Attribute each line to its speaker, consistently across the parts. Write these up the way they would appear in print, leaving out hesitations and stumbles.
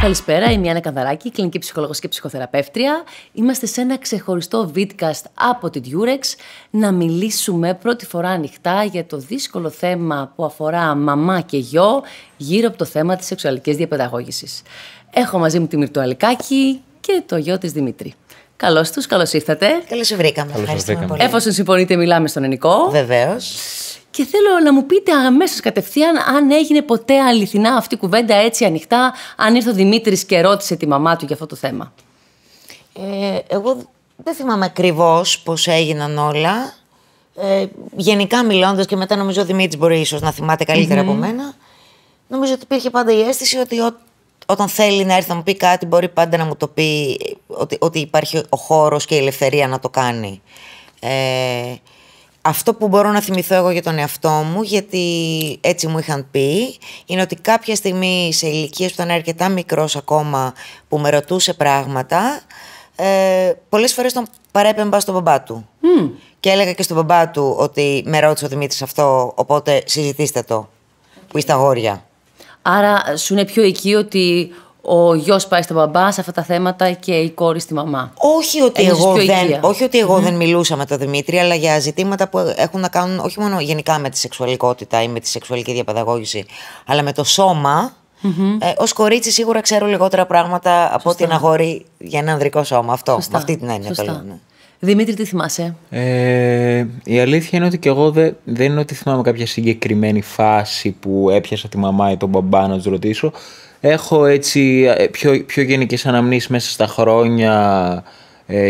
Speaker 1: Καλησπέρα, είμαι η Άννα Κανδαράκη, κλινική ψυχολόγος και ψυχοθεραπεύτρια. Είμαστε σε ένα ξεχωριστό vidcast από την Durex να μιλήσουμε πρώτη φορά ανοιχτά για το δύσκολο θέμα που αφορά μαμά και γιο γύρω από το θέμα της σεξουαλικής διαπαιδαγώγησης. Έχω μαζί μου τη Μυρτώ Αλικάκη και το γιο της Δημήτρη. Καλώς τους, καλώς ήρθατε.
Speaker 2: Καλώς σε βρήκαμε. Ευχαριστούμε πολύ.
Speaker 1: Εφόσον συμφωνείτε, μιλάμε στον ενικό.
Speaker 2: Βεβαίως.
Speaker 1: Και θέλω να μου πείτε αμέσως κατευθείαν αν έγινε ποτέ αληθινά αυτή η κουβέντα έτσι ανοιχτά, αν ήρθε ο Δημήτρης και ρώτησε τη μαμά του για αυτό το θέμα.
Speaker 2: Εγώ δεν θυμάμαι ακριβώς πώς έγιναν όλα. Γενικά μιλώντας, και μετά νομίζω ο Δημήτρης μπορεί ίσως να θυμάται καλύτερα από μένα, νομίζω ότι υπήρχε πάντα η αίσθηση ότι όταν θέλει να έρθει να μου πει κάτι, μπορεί πάντα να μου το πει, ότι υπάρχει ο χώρος και η ελευθερία να το κάνει. Αυτό που μπορώ να θυμηθώ εγώ για τον εαυτό μου, γιατί έτσι μου είχαν πει, είναι ότι κάποια στιγμή σε ηλικίες που ήταν αρκετά μικρός ακόμα, που με ρωτούσε πράγματα, πολλές φορές τον παρέπεμπα στον μπαμπά του. Και έλεγα και στον μπαμπά του ότι με ρώτησε ο Δημήτρης αυτό, οπότε συζητήστε το, που είστε αγόρια.
Speaker 1: Άρα σου είναι πιο εκεί ότι ο γιος πάει στον μπαμπά σε αυτά τα θέματα και η κόρη στη μαμά.
Speaker 2: Όχι ότι εγώ δεν μιλούσα με τον Δημήτρη, αλλά για ζητήματα που έχουν να κάνουν όχι μόνο γενικά με τη σεξουαλικότητα ή με τη σεξουαλική διαπαιδαγώγηση, αλλά με το σώμα. Ως κορίτσι σίγουρα ξέρω λιγότερα πράγματα από ότι ένα αγόρι για ένα ανδρικό σώμα. Αυτό, με αυτή την έννοια το λέω. Ναι.
Speaker 1: Δημήτρη, τι θυμάσαι?
Speaker 3: Η αλήθεια είναι ότι και εγώ δεν είναι ότι θυμάμαι κάποια συγκεκριμένη φάση που έπιασα τη μαμά ή τον μπαμπά να τους ρωτήσω. Έχω έτσι πιο γενικές αναμνήσεις μέσα στα χρόνια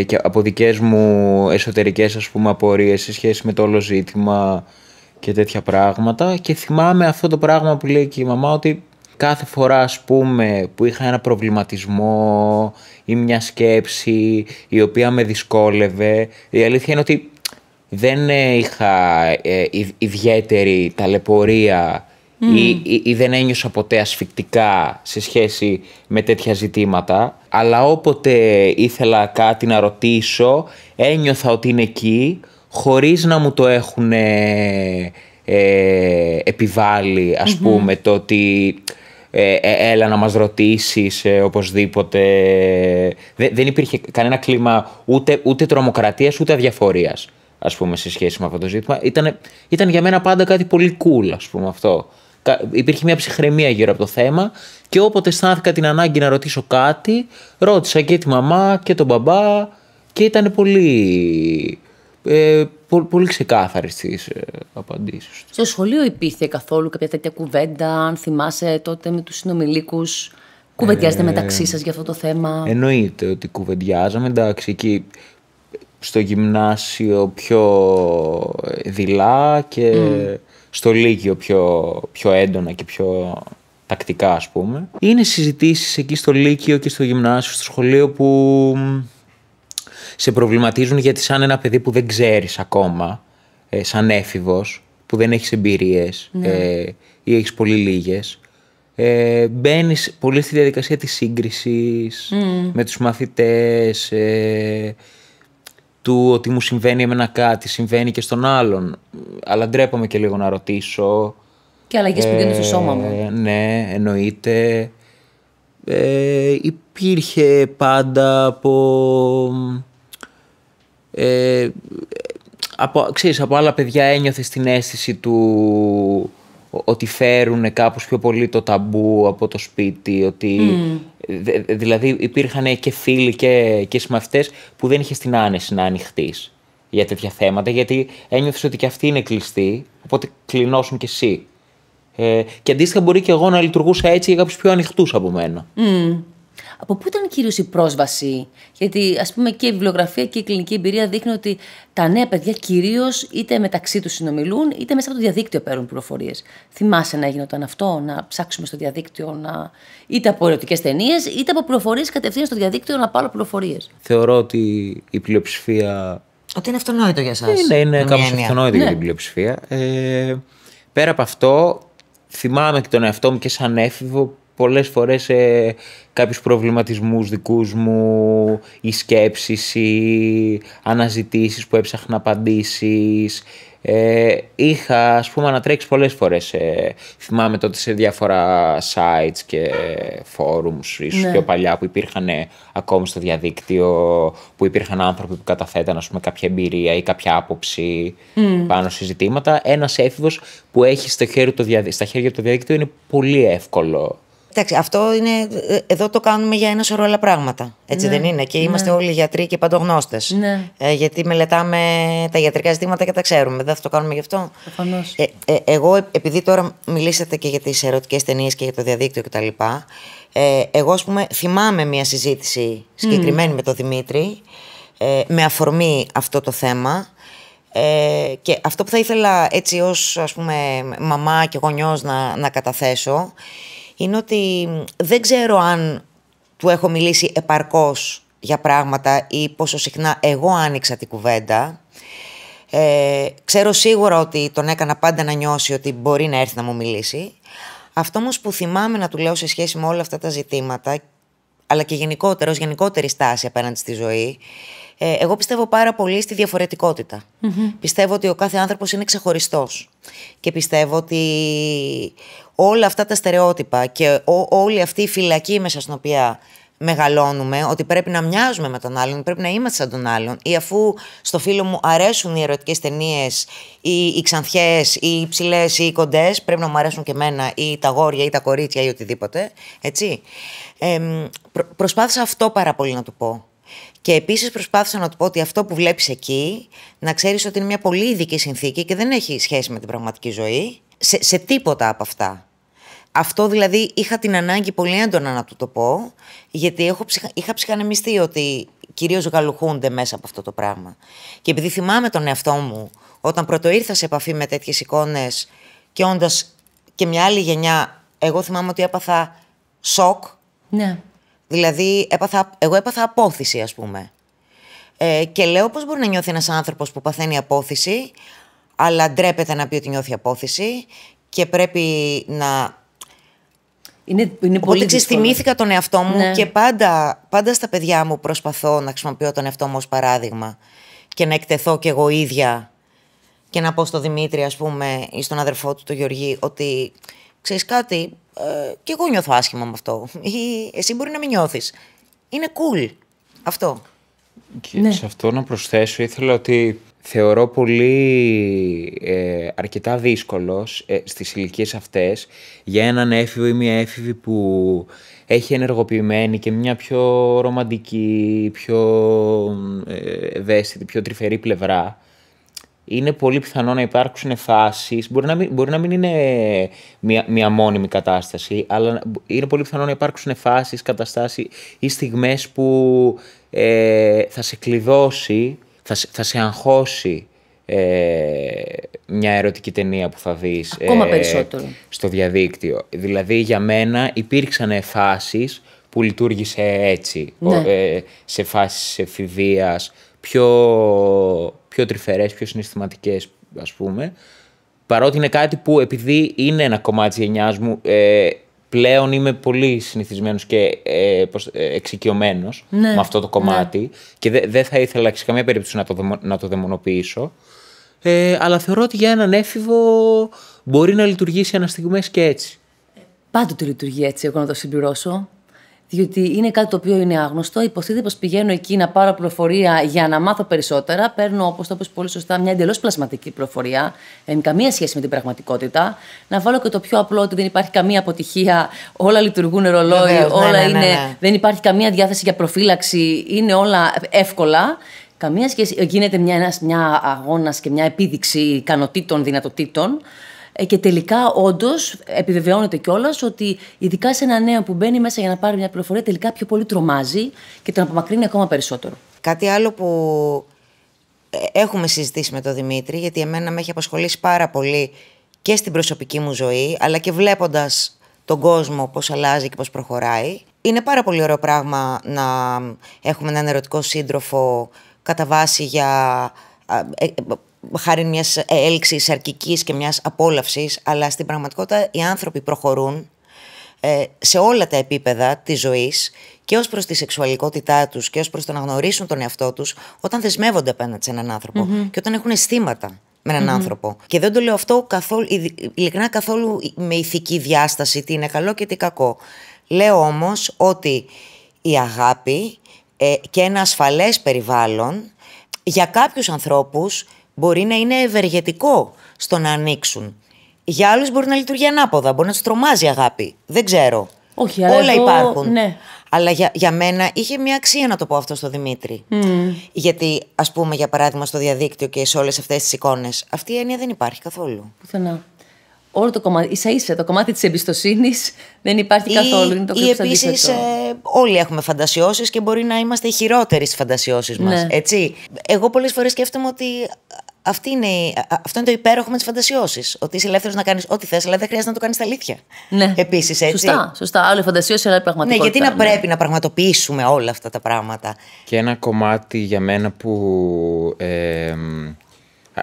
Speaker 3: και από δικές μου εσωτερικές, ας πούμε, απορίες σε σχέση με το όλο ζήτημα και τέτοια πράγματα, και θυμάμαι αυτό το πράγμα που λέει και η μαμά, ότι κάθε φορά, ας πούμε, που είχα ένα προβληματισμό ή μια σκέψη η οποία με δυσκόλευε, η αλήθεια είναι ότι δεν είχα ιδιαίτερη ταλαιπωρία ή δεν ένιωσα ποτέ ασφικτικά σε σχέση με τέτοια ζητήματα, αλλά όποτε ήθελα κάτι να ρωτήσω ένιωθα ότι είναι εκεί, χωρίς να μου το έχουν επιβάλει, ας πούμε, το ότι έλα να μας ρωτήσεις οπωσδήποτε. Δεν υπήρχε κανένα κλίμα ούτε τρομοκρατίας ούτε αδιαφορίας, ας πούμε, σε σχέση με αυτό το ζήτημα. Ήταν για μένα πάντα κάτι πολύ cool, ας πούμε, αυτό. Υπήρχε μια ψυχραιμία γύρω από το θέμα, και όποτε αισθάνθηκα την ανάγκη να ρωτήσω κάτι, ρώτησα και τη μαμά και τον μπαμπά, και ήταν πολύ ξεκάθαρη στις απαντήσεις.
Speaker 1: Στο σχολείο υπήρχε καθόλου κάποια τέτοια κουβέντα, αν θυμάσαι τότε με τους συνομιλίκους? Κουβεντιάζετε μεταξύ σας για αυτό το θέμα? Εννοείται
Speaker 3: ότι κουβεντιάζαμε, εντάξει, εκεί στο γυμνάσιο πιο δειλά και στο λύκειο πιο έντονα και πιο τακτικά, ας πούμε. Είναι συζητήσεις εκεί στο λύκειο και στο γυμνάσιο, στο σχολείο, που σε προβληματίζουν, γιατί σαν ένα παιδί που δεν ξέρεις ακόμα, σαν έφηβος, που δεν έχεις εμπειρίες ή έχεις πολύ λίγες, μπαίνεις πολύ στη διαδικασία της σύγκρισης με τους μαθητές, του ότι μου συμβαίνει εμένα κάτι, συμβαίνει και στον άλλον, αλλά ντρέπομαι και λίγο να ρωτήσω.
Speaker 1: Και αλλαγές που γίνονται στο σώμα μου.
Speaker 3: Ναι, εννοείται. Υπήρχε πάντα από άλλα παιδιά ένιωθες την αίσθηση του ότι φέρουν κάπως πιο πολύ το ταμπού από το σπίτι, ότι δηλαδή υπήρχαν και φίλοι και συμμαθητές που δεν είχες την άνεση να ανοιχτείς για τέτοια θέματα, γιατί ένιωθες ότι και αυτοί είναι κλειστοί, οπότε κλεινώσουν κι εσύ. Και αντίστοιχα μπορεί και εγώ να λειτουργούσα έτσι για κάποιους πιο ανοιχτούς από μένα.
Speaker 1: Από πού ήταν κυρίως η πρόσβαση? Γιατί, ας πούμε, και η βιβλιογραφία και η κλινική εμπειρία δείχνει ότι τα νέα παιδιά κυρίως είτε μεταξύ τους συνομιλούν, είτε μέσα από το διαδίκτυο παίρνουν πληροφορίες. Θυμάσαι να γινόταν αυτό, να ψάξουμε στο διαδίκτυο, είτε από ερωτικές ταινίες, είτε από πληροφορίες κατευθείαν στο διαδίκτυο να πάρω πληροφορίες?
Speaker 3: Θεωρώ ότι η πλειοψηφία.
Speaker 2: Ότι είναι αυτονόητο για σας.
Speaker 3: Είναι κάπως αυτονόητο για την πλειοψηφία. Πέρα από αυτό, θυμάμαι και τον εαυτό μου και σαν έφηβο πολλές φορές κάποιους προβληματισμούς δικούς μου ή σκέψεις ή αναζητήσεις που έψαχνα απαντήσεις. Είχα, ας πούμε, ανατρέξει πολλές φορές. Θυμάμαι τότε σε διάφορα sites και forums, ίσως πιο παλιά, που υπήρχαν ακόμη στο διαδίκτυο, που υπήρχαν άνθρωποι που καταθέταν, ας πούμε, κάποια εμπειρία ή κάποια άποψη πάνω σε ζητήματα. Ένας έφηβος που έχει στα χέρια του διαδίκτυο είναι πολύ εύκολο.
Speaker 2: Εντάξει, αυτό είναι. Εδώ το κάνουμε για ένα σωρό άλλα πράγματα. Έτσι δεν είναι? Και είμαστε όλοι γιατροί και παντογνώστες.
Speaker 1: Ναι.
Speaker 2: Γιατί μελετάμε τα ιατρικά ζητήματα και τα ξέρουμε. Δεν θα το κάνουμε γι' αυτό.
Speaker 1: Προφανώς.
Speaker 2: Εγώ, επειδή τώρα μιλήσατε και για τις ερωτικές ταινίες και για το διαδίκτυο κτλ. Εγώ, ας πούμε, θυμάμαι μια συζήτηση συγκεκριμένη με τον Δημήτρη με αφορμή αυτό το θέμα. Και αυτό που θα ήθελα έτσι ως, ας πούμε, μαμά και γονιός να καταθέσω είναι ότι δεν ξέρω αν του έχω μιλήσει επαρκώς για πράγματα ή πόσο συχνά εγώ άνοιξα την κουβέντα. Ξέρω σίγουρα ότι τον έκανα πάντα να νιώσει ότι μπορεί να έρθει να μου μιλήσει. Αυτό όμως που θυμάμαι να του λέω σε σχέση με όλα αυτά τα ζητήματα, αλλά και γενικότερα, ως γενικότερη στάση απέναντι στη ζωή, εγώ πιστεύω πάρα πολύ στη διαφορετικότητα. Πιστεύω ότι ο κάθε άνθρωπος είναι ξεχωριστός. Και πιστεύω ότι όλα αυτά τα στερεότυπα και όλη αυτή η φυλακή μέσα στην οποία μεγαλώνουμε, ότι πρέπει να μοιάζουμε με τον άλλον, πρέπει να είμαστε σαν τον άλλον, ή αφού στο φίλο μου αρέσουν οι ερωτικές ταινίες ή οι ξανθιές ή οι ψηλές ή οι κοντές, πρέπει να μου αρέσουν και εμένα, ή τα αγόρια ή τα κορίτσια ή οτιδήποτε, έτσι. Προσπάθησα αυτό πάρα πολύ να του πω. Και επίσης προσπάθησα να του πω ότι αυτό που βλέπεις εκεί, να ξέρεις ότι είναι μια πολύ ειδική συνθήκη και δεν έχει σχέση με την πραγματική ζωή, σε τίποτα από αυτά. Αυτό δηλαδή είχα την ανάγκη πολύ έντονα να του το πω, γιατί είχα ψυχανεμιστεί ότι κυρίως γαλουχούνται μέσα από αυτό το πράγμα. Και επειδή θυμάμαι τον εαυτό μου, όταν πρώτο ήρθα σε επαφή με τέτοιες εικόνες και όντας και μια άλλη γενιά, εγώ θυμάμαι ότι έπαθα σοκ.
Speaker 1: Ναι.
Speaker 2: Δηλαδή, εγώ έπαθα απόθυση, ας πούμε. Και λέω πώς μπορεί να νιώθει ένας άνθρωπος που παθαίνει απόθυση, αλλά ντρέπεται να πει ότι νιώθει απόθυση και πρέπει να...
Speaker 1: Είναι πολύ
Speaker 2: Οπότε θυμήθηκα τον εαυτό μου και πάντα στα παιδιά μου προσπαθώ να χρησιμοποιώ τον εαυτό μου ως παράδειγμα και να εκτεθώ κι εγώ ίδια και να πω στο Δημήτρη, ας πούμε, ή στον αδερφό του, τον Γεωργή, ότι ξέρεις κάτι, κι εγώ νιώθω άσχημα με αυτό. Ή εσύ μπορεί να μην νιώθεις. Είναι cool αυτό.
Speaker 3: Και σε αυτό να προσθέσω, ήθελα ότι θεωρώ πολύ αρκετά δύσκολος στις ηλικίες αυτές για έναν έφηβο ή μια έφηβη που έχει ενεργοποιημένη και μια πιο ρομαντική, πιο ευαίσθητη, πιο τρυφερή πλευρά. Είναι πολύ πιθανό να υπάρξουν φάσεις, μπορεί να μην είναι μια μόνιμη κατάσταση, αλλά είναι πολύ πιθανό να υπάρξουν φάσεις, καταστάσεις ή στιγμές που θα σε κλειδώσει, θα σε αγχώσει μια ερωτική ταινία που θα δεις
Speaker 1: ακόμα περισσότερο
Speaker 3: στο διαδίκτυο. Δηλαδή για μένα υπήρξαν φάσεις που λειτουργήσε έτσι, σε φάσεις εφηβείας, πιο τρυφερές, πιο συναισθηματικές, ας πούμε. Παρότι είναι κάτι που, επειδή είναι ένα κομμάτι της γενιάς μου, πλέον είμαι πολύ συνηθισμένος και εξοικειωμένος με αυτό το κομμάτι και δεν θα ήθελα σε καμία περίπτωση να το δαιμονοποιήσω. Αλλά θεωρώ ότι για έναν έφηβο μπορεί να λειτουργήσει ανά στιγμές και έτσι.
Speaker 1: Πάντοτε λειτουργεί έτσι, εγώ να το συμπληρώσω. Διότι είναι κάτι το οποίο είναι άγνωστο. Υποθείτε πως πηγαίνω εκεί να πάρω πληροφορία για να μάθω περισσότερα. Παίρνω, όπως το είπες πολύ σωστά, μια εντελώς πλασματική πληροφορία, καμία σχέση με την πραγματικότητα. Να βάλω και το πιο απλό, ότι δεν υπάρχει καμία αποτυχία, όλα λειτουργούν ρολόι, όλα είναι. Δεν υπάρχει καμία διάθεση για προφύλαξη, είναι όλα εύκολα. Καμία σχέση. Γίνεται μια αγώνας και μια επίδειξη ικανοτήτων, δυνατοτήτων. Και τελικά, όντως, επιβεβαιώνεται κιόλας ότι ειδικά σε ένα νέο που μπαίνει μέσα για να πάρει μια πληροφορία, τελικά πιο πολύ τρομάζει και τον απομακρύνει ακόμα περισσότερο.
Speaker 2: Κάτι άλλο που έχουμε συζητήσει με τον Δημήτρη, γιατί εμένα με έχει απασχολήσει πάρα πολύ και στην προσωπική μου ζωή, αλλά και βλέποντας τον κόσμο πώς αλλάζει και πώς προχωράει. Είναι πάρα πολύ ωραίο πράγμα να έχουμε έναν ερωτικό σύντροφο κατά βάση για... χάρη μιας έλξης αρκικής και μιας απόλαυσης, αλλά στην πραγματικότητα οι άνθρωποι προχωρούν σε όλα τα επίπεδα της ζωής, και ως προς τη σεξουαλικότητά τους και ως προς το να γνωρίσουν τον εαυτό τους, όταν δεσμεύονται απέναντι σε έναν άνθρωπο και όταν έχουν αισθήματα με έναν άνθρωπο. Και δεν το λέω αυτό καθόλου, ειλικρινά καθόλου με ηθική διάσταση, τι είναι καλό και τι κακό. Λέω όμως ότι η αγάπη και ένα ασφαλές περιβάλλον για κάποιους ανθρώπους μπορεί να είναι ευεργετικό στο να ανοίξουν. Για άλλους μπορεί να λειτουργεί ανάποδα, μπορεί να τους τρομάζει η αγάπη. Δεν ξέρω.
Speaker 1: Όχι, αλλά
Speaker 2: όλα υπάρχουν.
Speaker 1: Ναι.
Speaker 2: Αλλά για μένα είχε μια αξία να το πω αυτό στο Δημήτρη. Γιατί, ας πούμε, για παράδειγμα, στο διαδίκτυο και σε όλες αυτές τις εικόνες, αυτή η έννοια δεν υπάρχει καθόλου.
Speaker 1: Πουθενά. Όλο το κομμάτι, ίσα-ίσα το κομμάτι της εμπιστοσύνης δεν υπάρχει καθόλου. Είναι το
Speaker 2: ή επίσης όλοι έχουμε φαντασιώσεις και μπορεί να είμαστε οι χειρότεροι στις φαντασιώσεις μας.
Speaker 1: Ναι.
Speaker 2: Έτσι. Εγώ πολλές φορές σκέφτομαι ότι αυτό είναι το υπέροχο με τις φαντασιώσεις. Ότι είσαι ελεύθερος να κάνεις ό,τι θες, αλλά δεν χρειάζεται να το κάνεις στα αλήθεια.
Speaker 1: Ναι.
Speaker 2: Επίσης, έτσι.
Speaker 1: Σωστά. Άλλο η φαντασίωση, αλλά η πραγματικότητα.
Speaker 2: Ναι, γιατί να πρέπει να πραγματοποιήσουμε όλα αυτά τα πράγματα.
Speaker 3: Και ένα κομμάτι για μένα που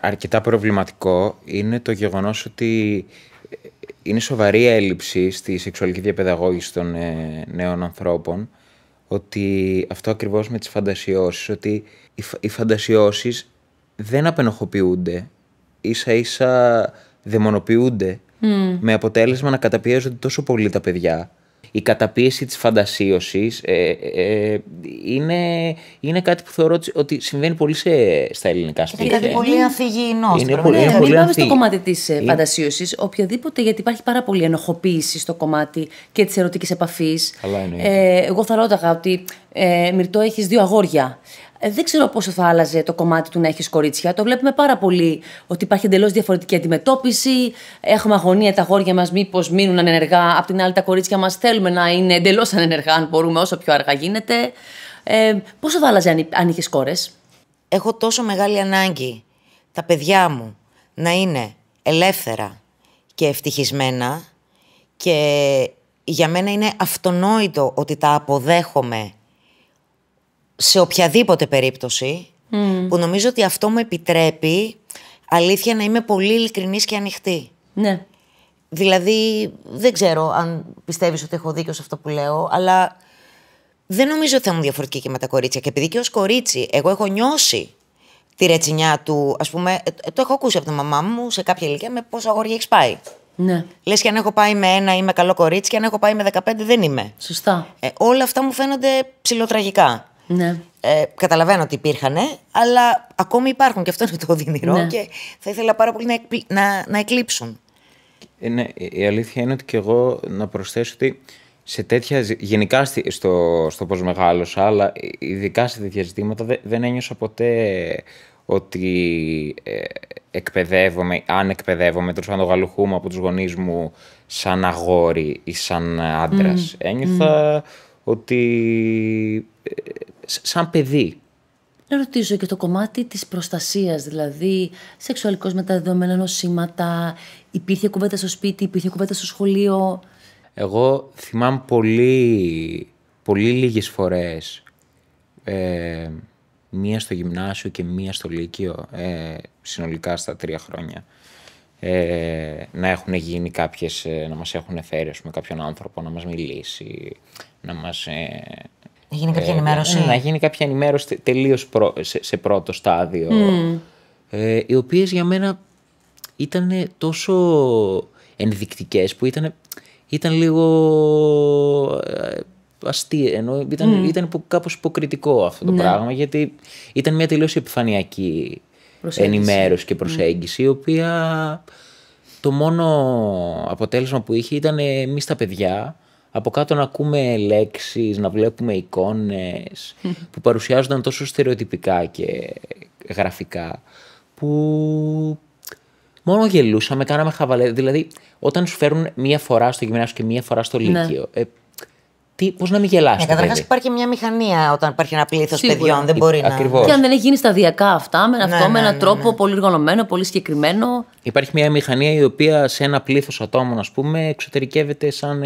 Speaker 3: αρκετά προβληματικό είναι το γεγονός ότι είναι σοβαρή έλλειψη στη σεξουαλική διαπαιδαγώγηση των νέων ανθρώπων, ότι αυτό ακριβώς με τις φαντασιώσεις, ότι οι φαντασιώσεις δεν απενοχοποιούνται, ίσα-ίσα δαιμονοποιούνται, με αποτέλεσμα να καταπιέζονται τόσο πολύ τα παιδιά. Η καταπίεση της φαντασίωσης είναι κάτι που θεωρώ ότι συμβαίνει πολύ στα ελληνικά σπίτια.
Speaker 2: Είναι κάτι πολύ ανθυγιεινό.
Speaker 1: Μην πάμε στο κομμάτι της φαντασίωσης, οποιοδήποτε, γιατί υπάρχει πάρα πολύ ενοχοποίηση στο κομμάτι και της ερωτικής επαφής. Εγώ θα ρώταγα ότι Μυρτώ, έχεις 2 αγόρια. Δεν ξέρω πόσο θα άλλαζε το κομμάτι του να έχεις κορίτσια. Το βλέπουμε πάρα πολύ ότι υπάρχει εντελώς διαφορετική αντιμετώπιση. Έχουμε αγωνία τα αγόρια μας, μήπως μείνουν ανενεργά. Απ' την άλλη, τα κορίτσια μας θέλουμε να είναι εντελώς ανενεργά, αν μπορούμε, όσο πιο αργά γίνεται. Πόσο θα άλλαζε αν είχες κόρες?
Speaker 2: Έχω τόσο μεγάλη ανάγκη τα παιδιά μου να είναι ελεύθερα και ευτυχισμένα, και για μένα είναι αυτονόητο ότι τα αποδέχομαι σε οποιαδήποτε περίπτωση, που νομίζω ότι αυτό μου επιτρέπει αλήθεια να είμαι πολύ ειλικρινής και ανοιχτή.
Speaker 1: Ναι.
Speaker 2: Δηλαδή, δεν ξέρω αν πιστεύεις ότι έχω δίκιο σε αυτό που λέω, αλλά δεν νομίζω ότι θα ήμουν διαφορετική και με τα κορίτσια. Και επειδή και ως κορίτσι εγώ έχω νιώσει τη ρετσινιά του, ας πούμε, το έχω ακούσει από τη μαμά μου σε κάποια ηλικία, με πόσα αγόρια έχεις πάει.
Speaker 1: Ναι.
Speaker 2: Λες και αν έχω πάει με 1 είμαι καλό κορίτσι, και αν έχω πάει με 15 δεν είμαι.
Speaker 1: Σωστά.
Speaker 2: Όλα αυτά μου φαίνονται ψιλοτραγικά.
Speaker 1: Ναι.
Speaker 2: Καταλαβαίνω ότι υπήρχαν, αλλά ακόμη υπάρχουν, και αυτό είναι το οδυνηρό,
Speaker 1: ναι.
Speaker 2: Και θα ήθελα πάρα πολύ να εκλείψουν.
Speaker 3: Ναι, η αλήθεια είναι ότι και εγώ να προσθέσω ότι σε τέτοια, γενικά στο πώς μεγάλωσα, αλλά ειδικά σε τέτοια ζητήματα δεν ένιωσα ποτέ ότι αν εκπαιδεύομαι, τέλος πάντων γαλουχούμαι από τους γονείς μου σαν αγόρι ή σαν άντρας. Ένιωθα ότι σαν παιδί.
Speaker 1: Να ρωτήσω και το κομμάτι της προστασίας, δηλαδή σεξουαλικώς μεταδεδομένα νοσήματα, υπήρχε κουβέντα στο σπίτι, υπήρχε κουβέντα στο σχολείο?
Speaker 3: Εγώ θυμάμαι πολύ λίγες φορές, μία στο γυμνάσιο και μία στο λύκειο, συνολικά στα 3 χρόνια, να έχουν γίνει κάποιες, να μας έχουν φέρει, ας πούμε, κάποιον άνθρωπο να μας μιλήσει, να μας...
Speaker 2: Να γίνει κάποια ενημέρωση.
Speaker 3: Να γίνει κάποια ενημέρωση τελείως σε πρώτο στάδιο, οι οποίες για μένα ήταν τόσο ενδεικτικές που ήταν λίγο αστείο, ενώ ήταν κάπως υποκριτικό αυτό το πράγμα, γιατί ήταν μια τελείως επιφανειακή ενημέρωση και προσέγγιση, η οποία το μόνο αποτέλεσμα που είχε ήταν εμείς τα παιδιά από κάτω να ακούμε λέξεις, να βλέπουμε εικόνες που παρουσιάζονταν τόσο στερεοτυπικά και γραφικά, που μόνο γελούσαμε, κάναμε χαβαλέ. Δηλαδή, όταν σου φέρουν μία φορά στο γυμνάσιο και μία φορά στο λύκειο, πώς να μην γελάσει?
Speaker 2: Καταρχάς υπάρχει μια μηχανία όταν υπάρχει ένα πλήθος παιδιών. Δεν μπορεί
Speaker 3: ακριβώς.
Speaker 2: να.
Speaker 1: Και αν δεν έχει γίνει σταδιακά αυτά, με έναν τρόπο πολύ οργανωμένο, πολύ συγκεκριμένο.
Speaker 3: Υπάρχει μια μηχανία η οποία σε ένα πλήθος ατόμων, ας πούμε, εξωτερικεύεται σαν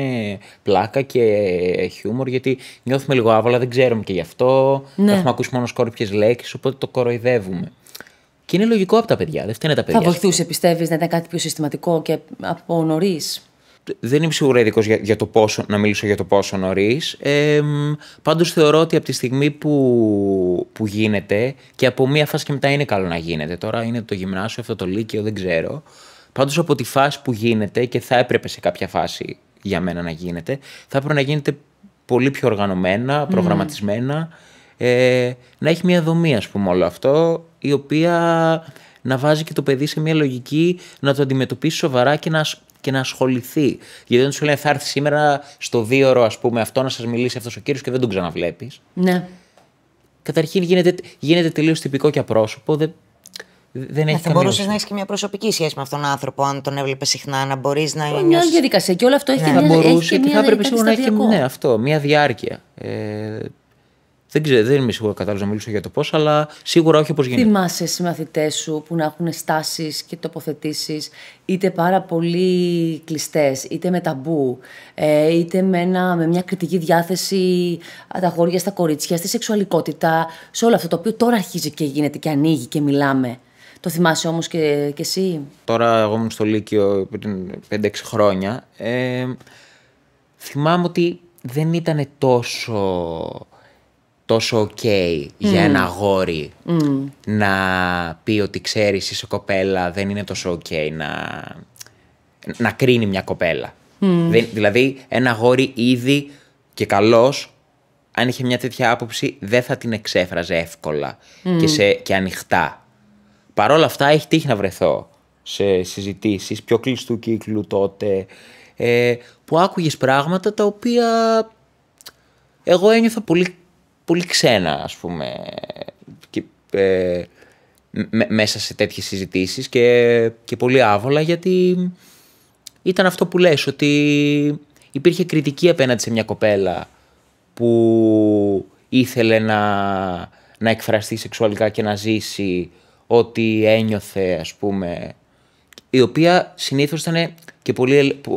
Speaker 3: πλάκα και χιούμορ, γιατί νιώθουμε λίγο άβολα, δεν ξέρουμε και γι' αυτό. Έχουμε ακούσει μόνο σκόρπιες λέξεις, οπότε το κοροϊδεύουμε. Και είναι λογικό από τα παιδιά, δεν φταίνε τα παιδιά.
Speaker 1: Θα βοηθούσε, πιστεύεις, να ήταν κάτι πιο συστηματικό και από νωρίς?
Speaker 3: δεν είμαι σίγουρα ειδικός για το πόσο, να μιλήσω για το πόσο νωρίς. Πάντως θεωρώ ότι από τη στιγμή που γίνεται, και από μία φάση και μετά είναι καλό να γίνεται. Τώρα είναι το γυμνάσιο, αυτό το λύκειο, δεν ξέρω. Πάντως από τη φάση που γίνεται, και θα έπρεπε σε κάποια φάση για μένα να γίνεται, θα έπρεπε να γίνεται πολύ πιο οργανωμένα, προγραμματισμένα, να έχει μια δομή, ας πούμε, όλο αυτό, η οποία να βάζει και το παιδί σε μια λογική να το αντιμετωπίσει σοβαρά και να ασχοληθεί. Γιατί δεν σου λένε θα έρθει σήμερα στο 2ωρο, ας πούμε, αυτό να σας μιλήσει αυτός ο κύριος και δεν τον ξαναβλέπεις.
Speaker 1: Ναι.
Speaker 3: Καταρχήν γίνεται τελείως τυπικό και απρόσωπο. Δεν έχει
Speaker 2: θα μπορούσες να έχεις και μια προσωπική σχέση με αυτόν τον άνθρωπο, αν τον έβλεπες συχνά, να μπορείς να νιώσεις.
Speaker 1: Μια διαδικασία και όλο αυτό έχει
Speaker 3: Θα μπορούσε και θα έπρεπε σίγουρα να έχει μια διάρκεια. Δεν είμαι σίγουρα κατάλληλος να μιλήσω για το πώς, αλλά σίγουρα όχι όπως γίνεται.
Speaker 1: Θυμάσαι συμμαθητές σου που να έχουν στάσεις και τοποθετήσεις είτε πάρα πολύ κλειστές, είτε με ταμπού, είτε με μια κριτική διάθεση τα αγόρια στα κορίτσια, στη σεξουαλικότητα, σε όλο αυτό το οποίο τώρα αρχίζει και γίνεται και ανοίγει και μιλάμε. Το θυμάσαι όμως και εσύ?
Speaker 3: Τώρα εγώ ήμουν στο Λύκειο πριν 5-6 χρόνια. Θυμάμαι ότι δεν ήταν τόσο ok για ένα αγόρι να πει ότι ξέρεις είσαι κοπέλα, δεν είναι τόσο ok να κρίνει μια κοπέλα. Δηλαδή ένα αγόρι ήδη και καλός, αν είχε μια τέτοια άποψη, δεν θα την εξέφραζε εύκολα και ανοιχτά. Παρ' όλα αυτά έχει τύχει να βρεθώ σε συζητήσεις πιο κλειστού κύκλου τότε, που άκουγες πράγματα τα οποία εγώ ένιωθα πολύ, πολύ ξένα, ας πούμε, μέσα σε τέτοιες συζητήσεις και πολύ άβολα, γιατί ήταν αυτό που λες, ότι υπήρχε κριτική απέναντι σε μια κοπέλα που ήθελε να εκφραστεί σεξουαλικά και να ζήσει ό,τι ένιωθε, ας πούμε, η οποία συνήθως ήταν και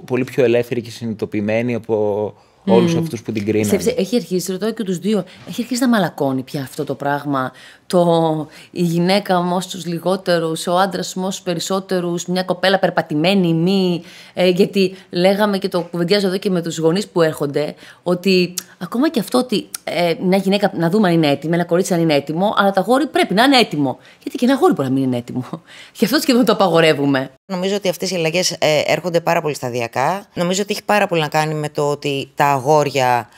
Speaker 3: πολύ πιο ελεύθερη και συνειδητοποιημένη από όλους αυτούς που την κρίνανε.
Speaker 1: Έχει αρχίσει, ρωτάω και τους δύο, έχει αρχίσει να μαλακώνει πια αυτό το πράγμα. Η γυναίκα με όσους λιγότερους, ο άντρας με όσους περισσότερους, μια κοπέλα περπατημένη γιατί λέγαμε και το κουβεντιάζω εδώ και με τους γονείς που έρχονται, ότι ακόμα και αυτό ότι μια γυναίκα να δούμε αν είναι έτοιμη, ένα κορίτσι αν είναι έτοιμο, αλλά το αγόρι πρέπει να είναι έτοιμο. Γιατί και ένα αγόρι μπορεί να μην είναι έτοιμο. Γι' αυτό και δεν το απαγορεύουμε.
Speaker 2: Νομίζω ότι αυτές οι αλλαγές έρχονται πάρα πολύ σταδιακά. Νομίζω ότι έχει πάρα πολύ να κάνει με το ότι τα αγόρια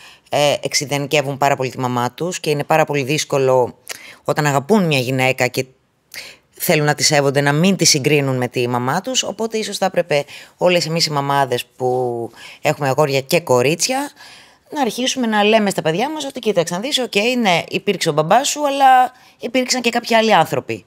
Speaker 2: εξειδανικεύουν πάρα πολύ τη μαμά τους και είναι πάρα πολύ δύσκολο όταν αγαπούν μια γυναίκα και θέλουν να τη σέβονται να μην τη συγκρίνουν με τη μαμά τους. Οπότε ίσως θα έπρεπε όλες εμείς οι μαμάδες που έχουμε αγόρια και κορίτσια να αρχίσουμε να λέμε στα παιδιά μας ότι κοίταξε να δεις, ναι, υπήρξε ο μπαμπάς σου, αλλά υπήρξαν και κάποιοι άλλοι άνθρωποι.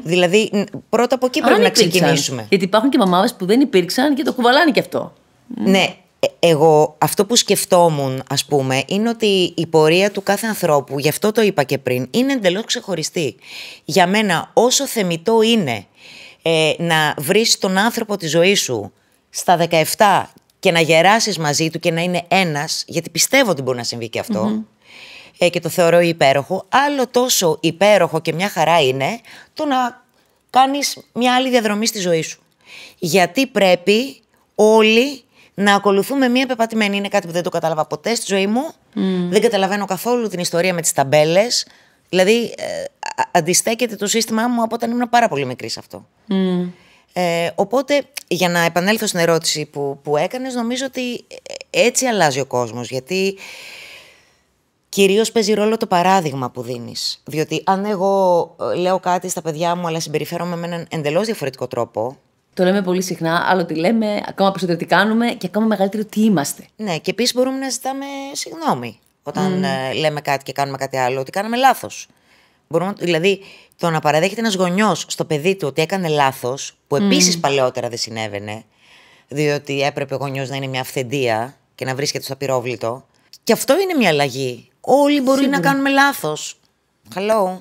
Speaker 2: Δηλαδή, πρώτα από εκεί πρέπει να ξεκινήσουμε.
Speaker 1: Γιατί υπάρχουν και μαμάδες που δεν υπήρξαν και το κουβαλάνε και αυτό.
Speaker 2: Ναι, εγώ αυτό που σκεφτόμουν, ας πούμε, είναι ότι η πορεία του κάθε ανθρώπου, γι' αυτό το είπα και πριν, είναι εντελώς ξεχωριστή. Για μένα, όσο θεμιτό είναι να βρεις τον άνθρωπο της ζωής σου στα 17 και να γεράσεις μαζί του και να είναι ένας, γιατί πιστεύω ότι μπορεί να συμβεί και αυτό, και το θεωρώ υπέροχο, άλλο τόσο υπέροχο και μια χαρά είναι το να κάνεις μια άλλη διαδρομή στη ζωή σου. Γιατί πρέπει όλοι να ακολουθούμε μία πεπατημένη. Είναι κάτι που δεν το κατάλαβα ποτέ στη ζωή μου. Δεν καταλαβαίνω καθόλου την ιστορία με τις ταμπέλες. Δηλαδή, αντιστέκεται το σύστημά μου από όταν ήμουν πάρα πολύ μικρή σε αυτό. Οπότε, για να επανέλθω στην ερώτηση που έκανες, νομίζω ότι έτσι αλλάζει ο κόσμος. Γιατί κυρίως παίζει ρόλο το παράδειγμα που δίνεις. Διότι αν εγώ λέω κάτι στα παιδιά μου, αλλά συμπεριφέρομαι με έναν εντελώς διαφορετικό τρόπο.
Speaker 1: Το λέμε πολύ συχνά, άλλο τι λέμε, ακόμα περισσότερο τι κάνουμε και ακόμα μεγαλύτερο τι είμαστε.
Speaker 2: Ναι, και επίσης μπορούμε να ζητάμε συγγνώμη όταν λέμε κάτι και κάνουμε κάτι άλλο, ότι κάναμε λάθος. Δηλαδή, το να παραδέχεται ένας γονιός στο παιδί του ότι έκανε λάθος, που επίσης παλαιότερα δεν συνέβαινε, διότι έπρεπε ο γονιός να είναι μια αυθεντία και να βρίσκεται στο απειρόβλητο. Και αυτό είναι μια αλλαγή. Όλοι μπορεί να κάνουμε λάθος. Hello.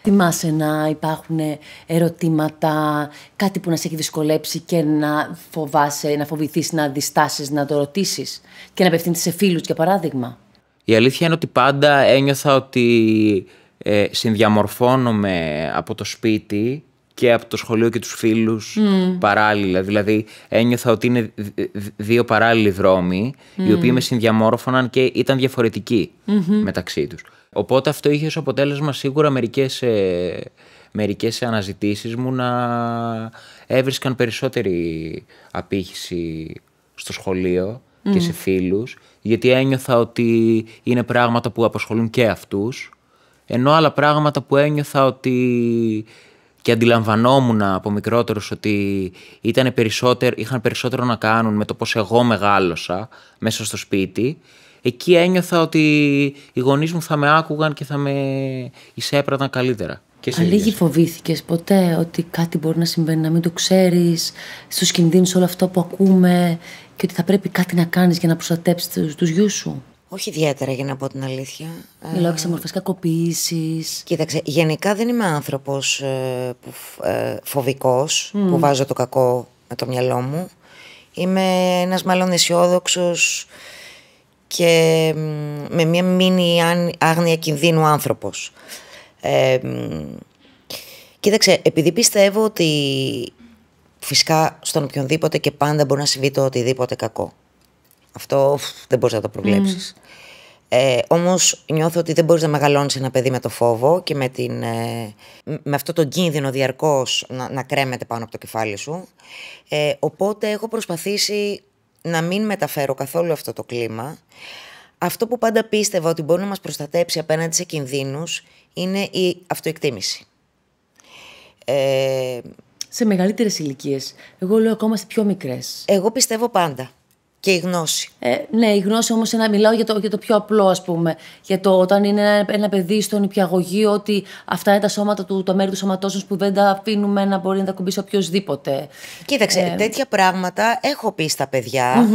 Speaker 1: Θυμάσαι να υπάρχουν ερωτήματα, κάτι που να σε έχει δυσκολέψει και να φοβάσαι, να φοβηθείς, να αντιστάσεις, να το ρωτήσεις και να απευθύνεις σε φίλους, για παράδειγμα?
Speaker 3: Η αλήθεια είναι ότι πάντα ένιωθα ότι συνδιαμορφώνομαι από το σπίτι και από το σχολείο και τους φίλους παράλληλα. Δηλαδή ένιωθα ότι είναι δύο παράλληλοι δρόμοι, οι οποίοι με συνδιαμόρφωναν και ήταν διαφορετικοί μεταξύ τους. Οπότε αυτό είχε ως αποτέλεσμα σίγουρα μερικές αναζητήσεις μου να έβρισκαν περισσότερη απήχηση στο σχολείο και σε φίλους, γιατί ένιωθα ότι είναι πράγματα που απασχολούν και αυτούς, ενώ άλλα πράγματα που ένιωθα ότι και αντιλαμβανόμουν από μικρότερος ότι είχαν περισσότερο να κάνουν με το πώς εγώ μεγάλωσα μέσα στο σπίτι, εκεί ένιωθα ότι οι γονείς μου θα με άκουγαν και θα με εισέπραταν καλύτερα.
Speaker 1: Αλίγη, φοβήθηκες ποτέ ότι κάτι μπορεί να συμβαίνει, να μην το ξέρεις, στους κινδύνους όλο αυτό που ακούμε και ότι θα πρέπει κάτι να κάνεις για να προστατέψεις τους γιους σου?
Speaker 2: Όχι ιδιαίτερα, για να πω την αλήθεια.
Speaker 1: Μιλάω και σε μορφές κακοποίησης.
Speaker 2: Κοίταξε, γενικά δεν είμαι άνθρωπος φοβικός, που βάζω το κακό με το μυαλό μου. Είμαι ένας μάλλον αισιόδοξος και με μια μίνι άγνοια κινδύνου άνθρωπος. Κοίταξε, επειδή πιστεύω ότι φυσικά στον οποιονδήποτε και πάντα μπορεί να συμβεί το οτιδήποτε κακό. Αυτό δεν μπορείς να το προβλέψεις. Όμως νιώθω ότι δεν μπορείς να μεγαλώνεις ένα παιδί με το φόβο και με αυτό το κίνδυνο διαρκώς να κρέμεται πάνω από το κεφάλι σου. Οπότε έχω προσπαθήσει να μην μεταφέρω καθόλου αυτό το κλίμα. Αυτό που πάντα πίστευα ότι μπορεί να μας προστατέψει απέναντι σε κινδύνους είναι η αυτοεκτίμηση.
Speaker 1: Σε μεγαλύτερες ηλικίες. Εγώ λέω ακόμα σε πιο μικρές.
Speaker 2: Εγώ πιστεύω πάντα. Και η γνώση.
Speaker 1: Ναι, η γνώση όμως, μιλάω για το πιο απλό, ας πούμε. Για το όταν είναι ένα παιδί στον νηπιαγωγείο, ότι αυτά είναι τα σώματα του, το μέρη του σωματός που δεν τα αφήνουμε να μπορεί να τα κουμπίσει οποιοδήποτε.
Speaker 2: Κοίταξε, τέτοια πράγματα έχω πει στα παιδιά.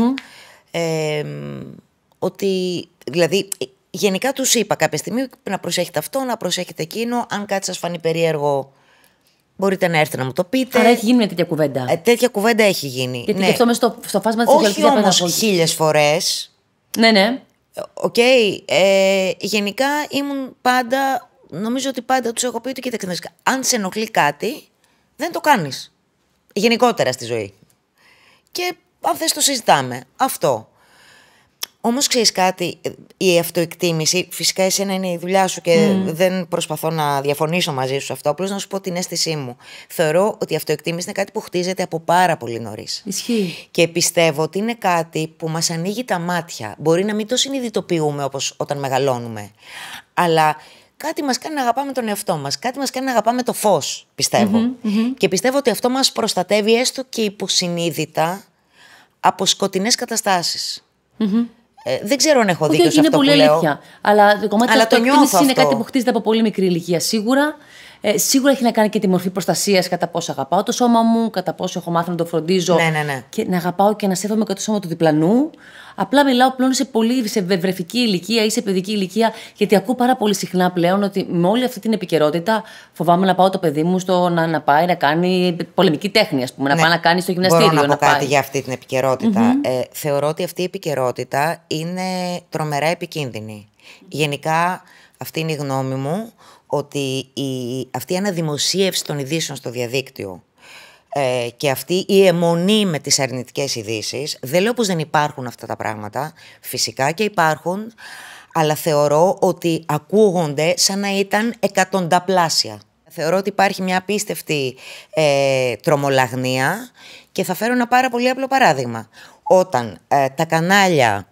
Speaker 2: Ότι, δηλαδή, γενικά τους είπα κάποια στιγμή να προσέχετε αυτό, να προσέχετε εκείνο. Αν κάτι σας φανεί περίεργο, μπορείτε να έρθετε να μου το πείτε.
Speaker 1: Άρα έχει γίνει μια τέτοια κουβέντα.
Speaker 2: Τέτοια κουβέντα έχει γίνει.
Speaker 1: Γιατί και αυτό μες στο φάσμα της
Speaker 2: όχι όμως 1000 φορές.
Speaker 1: Ναι.
Speaker 2: Οκ. Γενικά ήμουν πάντα, νομίζω ότι πάντα τους έχω πει ότι κοίταξε, αν σε ενοχλεί κάτι, δεν το κάνεις. Γενικότερα στη ζωή. Και αν θες το συζητάμε. Αυτό. Όμως ξέρεις κάτι, η αυτοεκτίμηση, φυσικά εσένα είναι η δουλειά σου και δεν προσπαθώ να διαφωνήσω μαζί σου σε αυτό, απλώς να σου πω την αίσθησή μου. Θεωρώ ότι η αυτοεκτίμηση είναι κάτι που χτίζεται από πάρα πολύ νωρίς.
Speaker 1: Ισχύει.
Speaker 2: Και πιστεύω ότι είναι κάτι που μας ανοίγει τα μάτια. Μπορεί να μην το συνειδητοποιούμε όπως όταν μεγαλώνουμε, αλλά κάτι μας κάνει να αγαπάμε τον εαυτό μας, κάτι μας κάνει να αγαπάμε το φως, πιστεύω. Και πιστεύω ότι αυτό μας προστατεύει έστω και υποσυνείδητα από σκοτεινές καταστάσεις. Δεν ξέρω αν έχω δίκιο σε αυτό που λέω.
Speaker 1: Είναι πολύ αλήθεια. Αλλά το κομμάτι της αυτοεκτίμησης είναι κάτι που χτίζεται από πολύ μικρή ηλικία σίγουρα. Σίγουρα έχει να κάνει και τη μορφή προστασίας, κατά πόσο αγαπάω το σώμα μου, κατά πόσο έχω μάθει να το φροντίζω.
Speaker 2: Ναι.
Speaker 1: Και να αγαπάω και να σέβομαι και το σώμα του διπλανού. Απλά μιλάω πλέον σε βρεφική ηλικία ή σε παιδική ηλικία, γιατί ακούω πάρα πολύ συχνά πλέον ότι με όλη αυτή την επικαιρότητα φοβάμαι να πάω το παιδί μου να πάει να κάνει πολεμική τέχνη, ας πούμε, να πάει να κάνει στο γυμναστήριο.
Speaker 2: Μπορώ να πω κάτι για αυτή την επικαιρότητα. Θεωρώ ότι αυτή η επικαιρότητα είναι τρομερά επικίνδυνη. Γενικά, αυτή είναι η γνώμη μου, ότι αυτή η αναδημοσίευση των ειδήσεων στο διαδίκτυο και αυτή η αιμονή με τις αρνητικές ειδήσεις, δεν λέω πως δεν υπάρχουν αυτά τα πράγματα, φυσικά και υπάρχουν, αλλά θεωρώ ότι ακούγονται σαν να ήταν εκατονταπλάσια. Θεωρώ ότι υπάρχει μια απίστευτη τρομολαγνία και θα φέρω ένα πάρα πολύ απλό παράδειγμα. Όταν τα κανάλια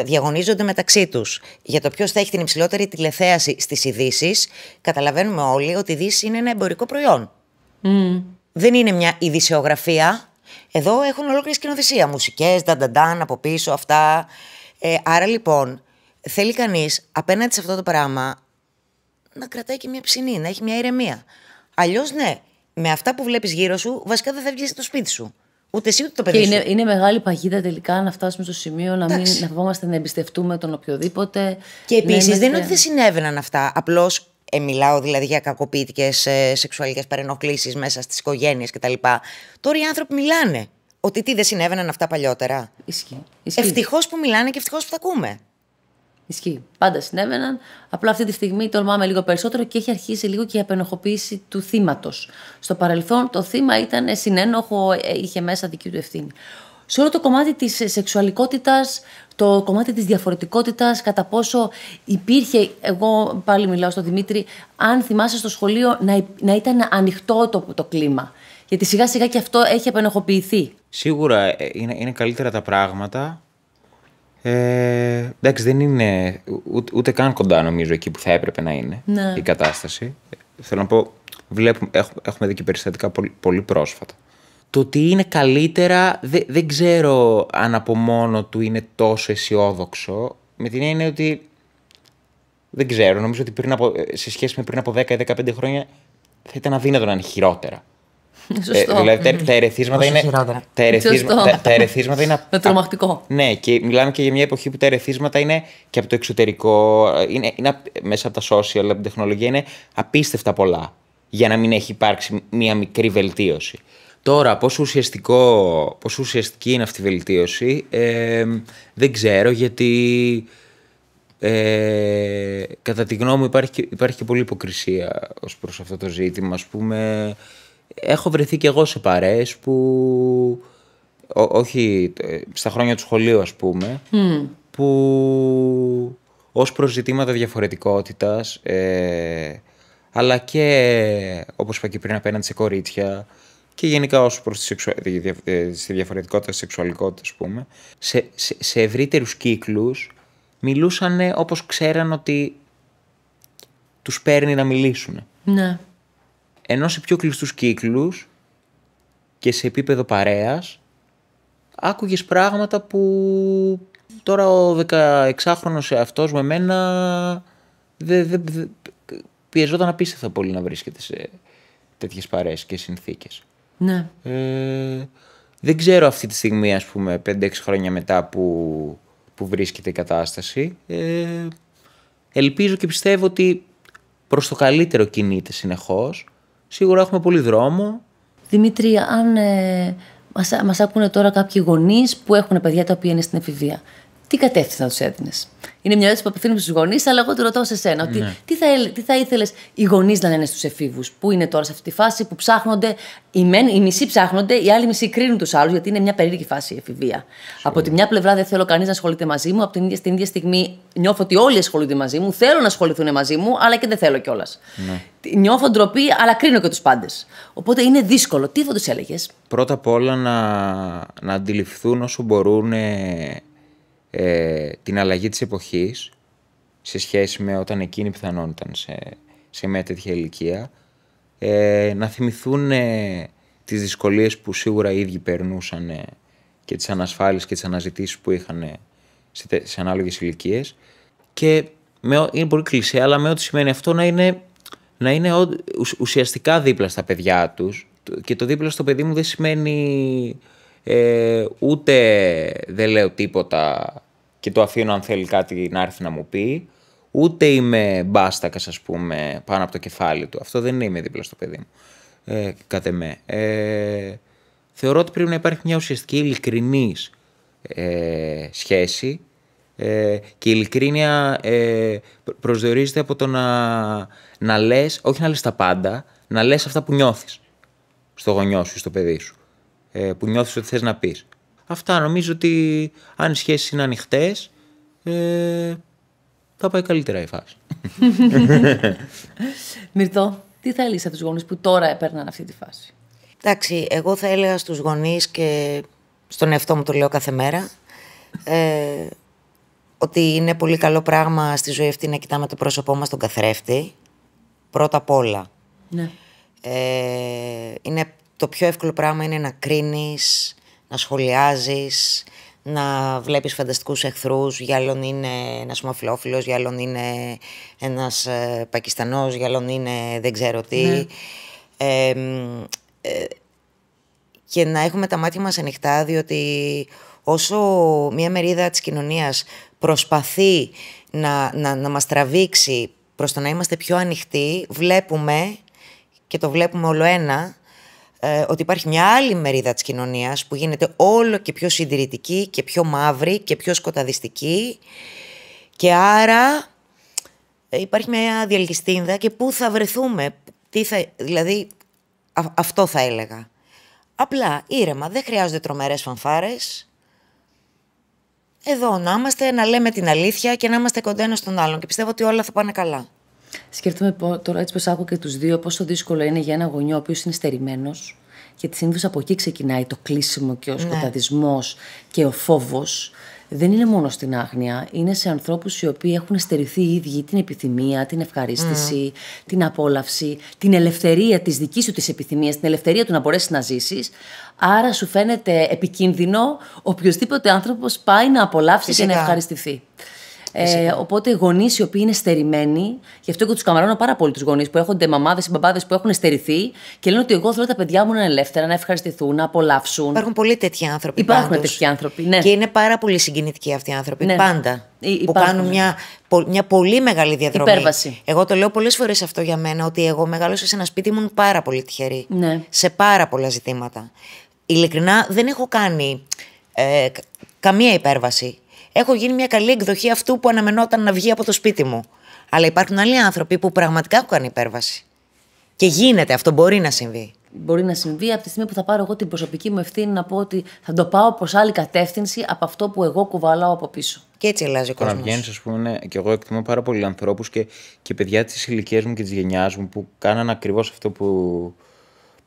Speaker 2: διαγωνίζονται μεταξύ τους για το ποιος θα έχει την υψηλότερη τηλεθέαση στις ειδήσεις, καταλαβαίνουμε όλοι ότι η ειδήσεις είναι ένα εμπορικό προϊόν. Δεν είναι μια ειδησιογραφία. Εδώ έχουν ολόκληρη σκηνοθεσία, μουσικές, ντανταντάν από πίσω, αυτά. Άρα λοιπόν θέλει κανείς απέναντι σε αυτό το πράγμα να κρατάει και μια ψηνή, να έχει μια ηρεμία. Αλλιώς ναι, με αυτά που βλέπεις γύρω σου, βασικά δεν θα βγεις στο σπίτι σου. Ούτε εσύ ούτε το παιδί σου.
Speaker 1: Είναι μεγάλη παγίδα τελικά να φτάσουμε στο σημείο να φοβόμαστε να εμπιστευτούμε τον οποιοδήποτε.
Speaker 2: Και επίσης δεν είναι ότι δεν συνέβαιναν αυτά. Απλώς μιλάω δηλαδή για κακοποιητικές σεξουαλικές παρενοχλήσεις μέσα στις οικογένειες κτλ. Τώρα οι άνθρωποι μιλάνε. Ότι τι δεν συνέβαιναν αυτά παλιότερα.
Speaker 1: Ισχύει.
Speaker 2: Ευτυχώς που μιλάνε και ευτυχώς που τα ακούμε.
Speaker 1: Ισχύει. Πάντα συνέβαιναν. Απλά αυτή τη στιγμή τολμάμε λίγο περισσότερο και έχει αρχίσει λίγο και η απενοχοποίηση του θύματος. Στο παρελθόν το θύμα ήταν συνένοχο, είχε μέσα δική του ευθύνη. Σε όλο το κομμάτι της σεξουαλικότητας, το κομμάτι της διαφορετικότητας, κατά πόσο υπήρχε, εγώ πάλι μιλάω στον Δημήτρη, αν θυμάσαι στο σχολείο να ήταν ανοιχτό το κλίμα. Γιατί σιγά σιγά και αυτό έχει απενοχοποιηθεί.
Speaker 3: Σίγουρα είναι καλύτερα τα πράγματα. Εντάξει, δεν είναι ούτε καν κοντά νομίζω εκεί που θα έπρεπε να είναι η κατάσταση. Θέλω να πω, έχουμε δει και περιστατικά πολύ πρόσφατα. Το ότι είναι καλύτερα δεν ξέρω αν από μόνο του είναι τόσο αισιόδοξο. Με την έννοια ότι δεν ξέρω, νομίζω ότι σε σχέση με πριν από 10 ή 15 χρόνια θα ήταν αδύνατο να είναι χειρότερα.
Speaker 1: Σωστό.
Speaker 3: Δηλαδή τα ερεθίσματα είναι. Τα ερεθίσματα είναι.
Speaker 1: Τρομακτικό.
Speaker 3: Ναι, και μιλάμε και για μια εποχή που τα ερεθίσματα είναι και από το εξωτερικό, είναι μέσα από τα social, από την τεχνολογία, είναι απίστευτα πολλά για να μην έχει υπάρξει μια μικρή βελτίωση. Τώρα, πόσο ουσιαστική είναι αυτή η βελτίωση, δεν ξέρω, γιατί κατά τη γνώμη μου υπάρχει και πολλή υποκρισία ως προς αυτό το ζήτημα. Ας πούμε, έχω βρεθεί και εγώ σε παρέες που, όχι στα χρόνια του σχολείου ας πούμε, που ως προς ζητήματα διαφορετικότητας, αλλά και όπως είπα και πριν απέναντι σε κορίτσια και γενικά ως προς τη διαφορετικότητα της σεξουαλικότητας, ας πούμε, σε ευρύτερους κύκλους μιλούσαν όπως ξέραν ότι τους παίρνει να μιλήσουν.
Speaker 1: Ναι.
Speaker 3: Ενώ σε πιο κλειστούς κύκλους και σε επίπεδο παρέας άκουγες πράγματα που τώρα ο 16χρονος αυτός με μένα πιεζόταν απίστευτα πολύ να βρίσκεται σε τέτοιες παρέες και συνθήκες.
Speaker 1: Ναι.
Speaker 3: Δεν ξέρω αυτή τη στιγμή, ας πούμε, 5-6 χρόνια μετά που βρίσκεται η κατάσταση. Ελπίζω και πιστεύω ότι προς το καλύτερο κινείται συνεχώς. Σίγουρα έχουμε πολύ δρόμο.
Speaker 1: Δημήτρη, αν μας ακούνε τώρα κάποιοι γονείς που έχουν παιδιά τα οποία είναι στην εφηβεία, τι κατεύθυνση θα τους έδινες? Είναι μια ερώτηση που απευθύνουμε στους γονείς, αλλά εγώ το ρωτάω σε σένα. Ότι τι θα ήθελες οι γονείς να λένε στους εφήβους, που είναι τώρα σε αυτή τη φάση που ψάχνονται, οι μισοί ψάχνονται, οι άλλοι μισοί κρίνουν τους άλλους, γιατί είναι μια περίεργη φάση η εφηβεία. Από τη μια πλευρά δεν θέλω κανείς να ασχολείται μαζί μου, από την ίδια στιγμή νιώθω ότι όλοι ασχολούνται μαζί μου, θέλω να ασχοληθούν μαζί μου, αλλά και δεν θέλω κιόλας. Νιώθω ντροπή, αλλά κρίνω και τους πάντες. Οπότε είναι δύσκολο. Τι θα τους έλεγες?
Speaker 3: Πρώτα απ' όλα να αντιληφθούν όσο μπορούν την αλλαγή της εποχής σε σχέση με όταν εκείνοι πιθανόν ήταν σε μια τέτοια ηλικία, να θυμηθούν τις δυσκολίες που σίγουρα οι ίδιοι περνούσαν και τις ανασφάλειες και τις αναζητήσεις που είχαν σε ανάλογες ηλικίες, και είναι πολύ κλισέ, αλλά με ό,τι σημαίνει αυτό να είναι ουσιαστικά δίπλα στα παιδιά τους. Και το δίπλα στο παιδί μου δεν σημαίνει ούτε δεν λέω τίποτα και το αφήνω αν θέλει κάτι να έρθει να μου πει, ούτε είμαι μπάστακας, ας πούμε, πάνω από το κεφάλι του. Αυτό δεν είναι δίπλα στο παιδί μου, κατ' εμέ. Θεωρώ ότι πρέπει να υπάρχει μια ουσιαστική ειλικρινής σχέση, και η ειλικρίνεια προσδιορίζεται από το να λες, όχι να λες τα πάντα, να λες αυτά που νιώθεις στο γονιό σου, στο παιδί σου, που νιώθεις ότι θες να πεις. Αυτά, νομίζω ότι αν οι σχέσεις είναι ανοιχτές, θα πάει καλύτερα η φάση.
Speaker 1: Μυρτώ, τι θα έλεγες σε τους γονείς που τώρα έπαιρναν αυτή τη φάση?
Speaker 2: Εντάξει, εγώ θα έλεγα στους γονείς, και στον εαυτό μου το λέω κάθε μέρα, ότι είναι πολύ καλό πράγμα στη ζωή αυτή να κοιτάμε το πρόσωπό μας στον καθρέφτη, πρώτα απ' όλα.
Speaker 1: Ναι.
Speaker 2: Το πιο εύκολο πράγμα είναι να κρίνεις, να σχολιάζεις, να βλέπεις φανταστικούς εχθρούς. Για άλλον είναι ένας ομοφυλόφιλος, για άλλον είναι ένας Πακιστανός, για άλλον είναι δεν ξέρω τι. Ναι. Και να έχουμε τα μάτια μας ανοιχτά, διότι όσο μια μερίδα της κοινωνίας προσπαθεί να μας τραβήξει προς το να είμαστε πιο ανοιχτοί, βλέπουμε, και το βλέπουμε όλο ένα, ότι υπάρχει μια άλλη μερίδα της κοινωνίας που γίνεται όλο και πιο συντηρητική και πιο μαύρη και πιο σκοταδιστική, Και άρα υπάρχει μια διαλκυστίνδα και πού θα βρεθούμε. Δηλαδή, αυτό θα έλεγα. Απλά, ήρεμα, δεν χρειάζονται τρομερές φανφάρες. Εδώ να είμαστε, να λέμε την αλήθεια και να είμαστε κοντά ένας στον άλλον. Και πιστεύω ότι όλα θα πάνε καλά.
Speaker 1: Σκέφτομαι τώρα, έτσι πως άκου και τους δύο, πόσο δύσκολο είναι για ένα γονιό ο οποίος είναι στερημένος. Γιατί συνήθως από εκεί ξεκινάει το κλείσιμο και ο σκοταδισμός και ο φόβος. Δεν είναι μόνο στην άγνοια. Είναι σε ανθρώπους οι οποίοι έχουν στερηθεί οι ίδιοι την επιθυμία, την ευχαρίστηση, την απόλαυση, την ελευθερία της δικής σου της επιθυμίας, την ελευθερία του να μπορέσεις να ζήσεις. Άρα σου φαίνεται επικίνδυνο οποιοδήποτε άνθρωπος πάει να απολαύσει και να ευχαριστηθεί. Οπότε γονείς οι οποίοι είναι στερημένοι, γι' αυτό και τους καμαρώνω πάρα πολύ τους γονείς που έχονται μαμάδες ή μπαμπάδες που έχουν στερηθεί και λένε ότι εγώ θέλω τα παιδιά μου να είναι ελεύθερα, να ευχαριστηθούν, να απολαύσουν.
Speaker 2: Υπάρχουν πολλοί τέτοιοι άνθρωποι.
Speaker 1: Υπάρχουν τέτοιοι άνθρωποι. Ναι.
Speaker 2: Και είναι πάρα πολύ συγκινητικοί αυτοί οι άνθρωποι. Ναι. Πάντα. Που κάνουν μια πολύ μεγάλη διαδρομή.
Speaker 1: Υπέρβαση.
Speaker 2: Εγώ το λέω πολλές φορές αυτό για μένα, ότι εγώ μεγάλωσα σε ένα σπίτι μου πάρα πολύ τυχερή.
Speaker 1: Ναι.
Speaker 2: Σε πάρα πολλά ζητήματα. Ειλικρινά δεν έχω κάνει καμία υπέρβαση. Έχω γίνει μια καλή εκδοχή αυτού που αναμενόταν να βγει από το σπίτι μου. Αλλά υπάρχουν άλλοι άνθρωποι που πραγματικά έχουν κάνει υπέρβαση. Και γίνεται, αυτό μπορεί να συμβεί.
Speaker 1: Μπορεί να συμβεί από τη στιγμή που θα πάρω εγώ την προσωπική μου ευθύνη να πω ότι θα το πάω προς άλλη κατεύθυνση από αυτό που εγώ κουβαλάω από πίσω.
Speaker 2: Και έτσι αλλάζει ο κόσμος.
Speaker 3: Να βγαίνεις, ας πούμε, και εγώ εκτιμώ πάρα πολλοί ανθρώπους και παιδιά της ηλικίας μου και της γενιάς μου που κάνανε ακριβώς αυτό